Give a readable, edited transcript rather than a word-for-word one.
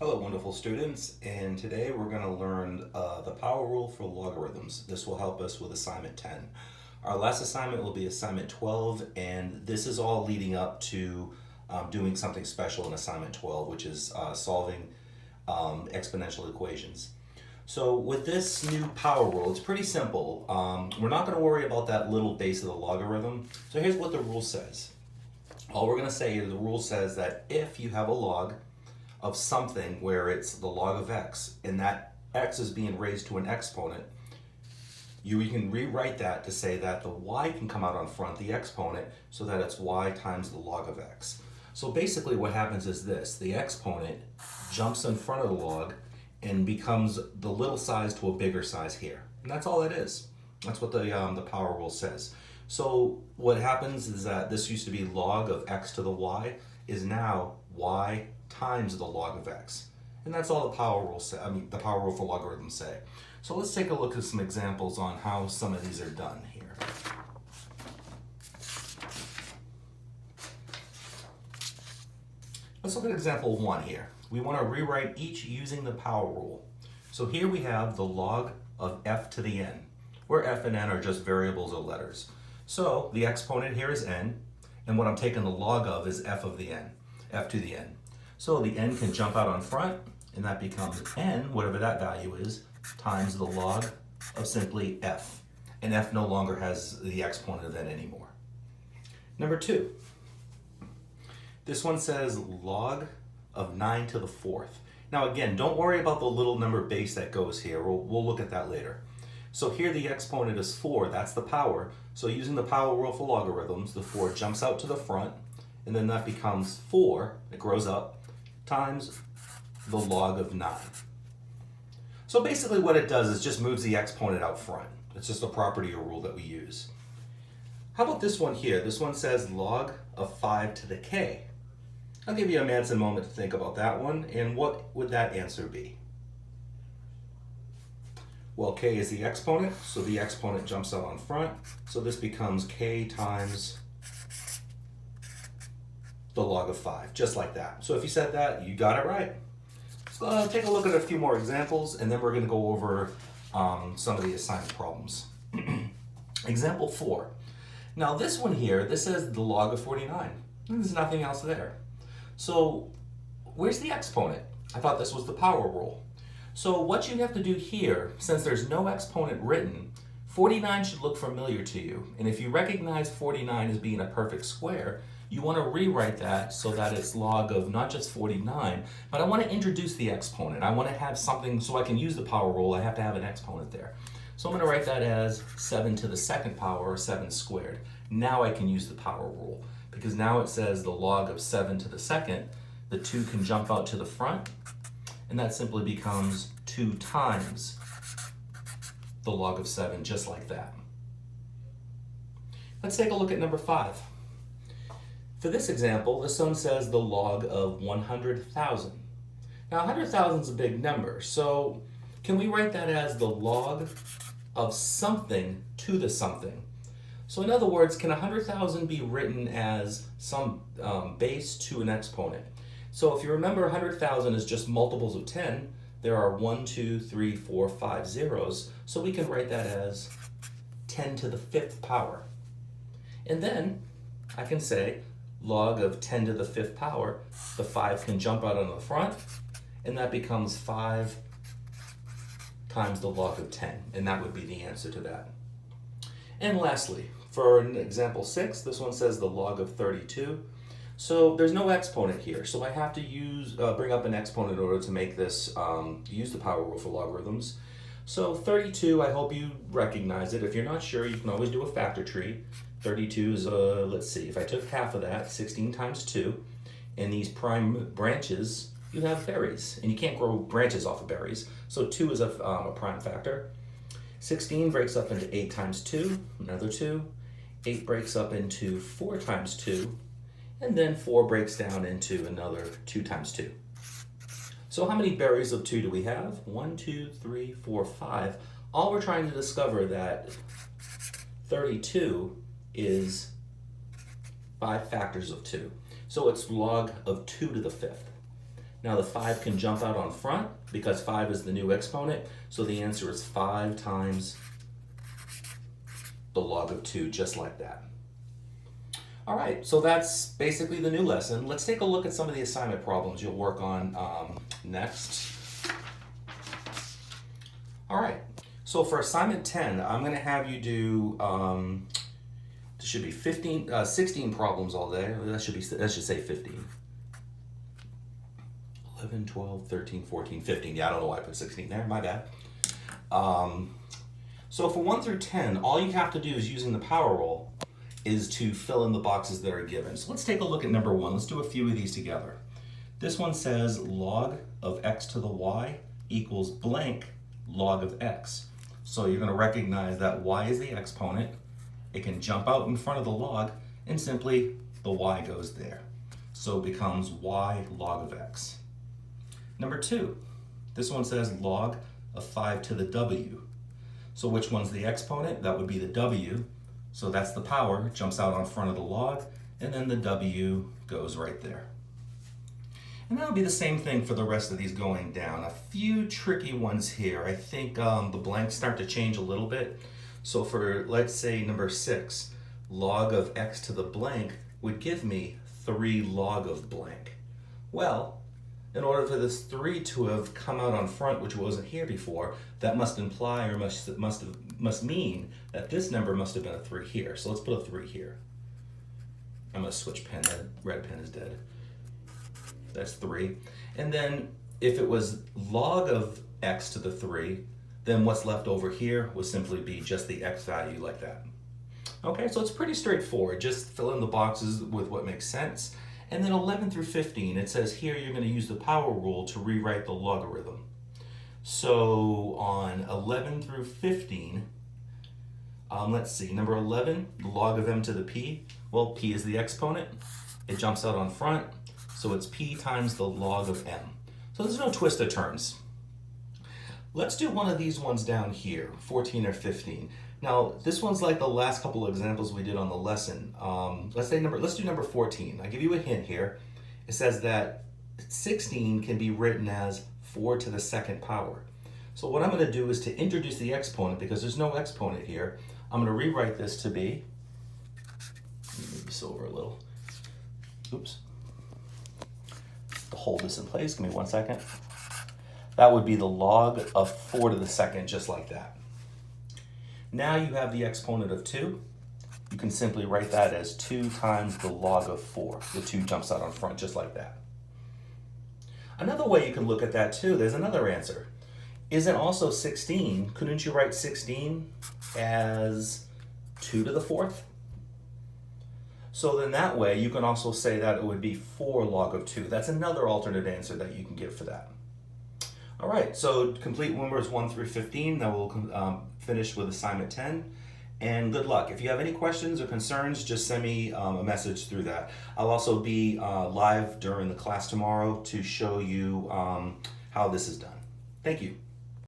Hello, wonderful students, and today we're going to learn the power rule for logarithms. This will help us with assignment 10. Our last assignment will be assignment 12, and this is all leading up to doing something special in assignment 12, which is solving exponential equations. So with this new power rule, it's pretty simple. We're not going to worry about that little base of the logarithm. So here's what the rule says. All we're going to say is the rule says that if you have a log of something where it's the log of x and that x is being raised to an exponent, you can rewrite that to say that the y can come out on front, the exponent, so that it's y times the log of x. So basically what happens is this: the exponent jumps in front of the log and becomes the little size to a bigger size here. And that's all it is. That's what the power rule says. So what happens is that this used to be log of x to the y is now y times the log of x. And that's all the power rule say, the power rule for logarithms say. So let's take a look at some examples on how some of these are done here. Let's look at example 1 here. We want to rewrite each using the power rule. So here we have the log of f to the n, where f and n are just variables or letters. So the exponent here is n, and what I'm taking the log of is f of the n, f to the n. So the n can jump out on front, and that becomes n, whatever that value is, times the log of simply f. And f no longer has the exponent of n anymore. Number 2. This one says log of 9 to the 4th. Now again, don't worry about the little number base that goes here. We'll look at that later. So here the exponent is 4, that's the power. So using the power rule for logarithms, the 4 jumps out to the front, and then that becomes 4, it grows up, times the log of 9. So basically what it does is just moves the exponent out front. It's just a property or rule that we use. How about this one here? This one says log of 5 to the k. I'll give you a minute and moment to think about that one, and what would that answer be? Well, k is the exponent, so the exponent jumps out on front, so this becomes k times the log of 5, just like that. So if you said that, you got it right. So take a look at a few more examples, and then we're going to go over some of the assignment problems. Example 4. Now this one here, this says the log of 49. There's nothing else there. So where's the exponent? I thought this was the power rule. So what you have to do here, since there's no exponent written, 49 should look familiar to you. And if you recognize 49 as being a perfect square, you want to rewrite that so that it's log of not just 49, but I want to introduce the exponent. I want to have something, so I can use the power rule, I have to have an exponent there. So I'm going to write that as 7 to the second power, or 7 squared. Now I can use the power rule, because now it says the log of 7 to the second, the 2 can jump out to the front, and that simply becomes 2 times the log of 7, just like that. Let's take a look at number 5. For this example, this one says the log of 100,000. Now 100,000 is a big number, so can we write that as the log of something to the something? So in other words, can 100,000 be written as some base to an exponent? So if you remember, 100,000 is just multiples of 10. There are 1, 2, 3, 4, 5 zeros. So we can write that as 10 to the 5th power. And then I can say log of 10 to the 5th power. The 5 can jump out on the front, and that becomes 5 times the log of 10. And that would be the answer to that. And lastly, for example 6, this one says the log of 32. So there's no exponent here, so I have to bring up an exponent in order to make this use the power rule for logarithms. So 32, I hope you recognize it. If you're not sure, you can always do a factor tree. 32 is, let's see, if I took half of that, 16 times 2, and these prime branches, you have berries, and you can't grow branches off of berries, so 2 is a prime factor. 16 breaks up into 8 times 2, another 2. 8 breaks up into 4 times 2, and then 4 breaks down into another 2 times 2. So how many berries of 2 do we have? 1, 2, 3, 4, 5. All we're trying to discover that 32 is 5 factors of 2. So it's log of 2 to the 5th. Now the 5 can jump out on front because 5 is the new exponent, so the answer is 5 times the log of 2, just like that. All right, so that's basically the new lesson. Let's take a look at some of the assignment problems you'll work on next. All right, so for assignment 10, I'm going to have you do, there should be 16 problems all day. That should say 15. 11, 12, 13, 14, 15. Yeah, I don't know why I put 16 there, my bad. So for 1 through 10, all you have to do is using the power rule is to fill in the boxes that are given. So let's take a look at number 1. Let's do a few of these together. This one says log of x to the y equals blank log of x. So you're going to recognize that y is the exponent. It can jump out in front of the log, and simply the y goes there. So it becomes y log of x. Number 2, this one says log of 5 to the w. So which one's the exponent? That would be the w. So that's the power, jumps out on front of the log, and then the w goes right there. And that'll be the same thing for the rest of these going down. A few tricky ones here. I think the blanks start to change a little bit. So for, let's say, number 6, log of x to the blank would give me 3 log of blank. Well, in order for this 3 to have come out on front, which wasn't here before, that must imply or must mean that this number must have been a 3 here. So let's put a 3 here. I'm going to switch pen. That red pen is dead. That's 3. And then if it was log of x to the 3, then what's left over here would simply be just the x value like that. Okay, so it's pretty straightforward. Just fill in the boxes with what makes sense. And then 11 through 15, it says here you're going to use the power rule to rewrite the logarithm. So on 11 through 15, let's see, number 11, the log of m to the p. Well, p is the exponent. It jumps out on front, so it's p times the log of m. So there's no twist or turns. Let's do one of these ones down here, 14 or 15. Now, this one's like the last couple of examples we did on the lesson. Let's do number 14. I'll give you a hint here. It says that 16 can be written as 4 to the second power. So what I'm going to do is to introduce the exponent, because there's no exponent here. I'm going to rewrite this to be, move this over a little. Oops. To hold this in place, give me 1 second. That would be the log of 4 to the second, just like that. Now you have the exponent of 2. You can simply write that as 2 times the log of 4. The 2 jumps out on front, just like that. Another way you can look at that too, there's another answer. Isn't also 16, couldn't you write 16 as 2 to the 4th? So then that way you can also say that it would be 4 log of 2. That's another alternate answer that you can give for that. All right, so complete numbers 1 through 15. Then we'll finish with assignment 10. And good luck. If you have any questions or concerns, just send me a message through that. I'll also be live during the class tomorrow to show you how this is done. Thank you.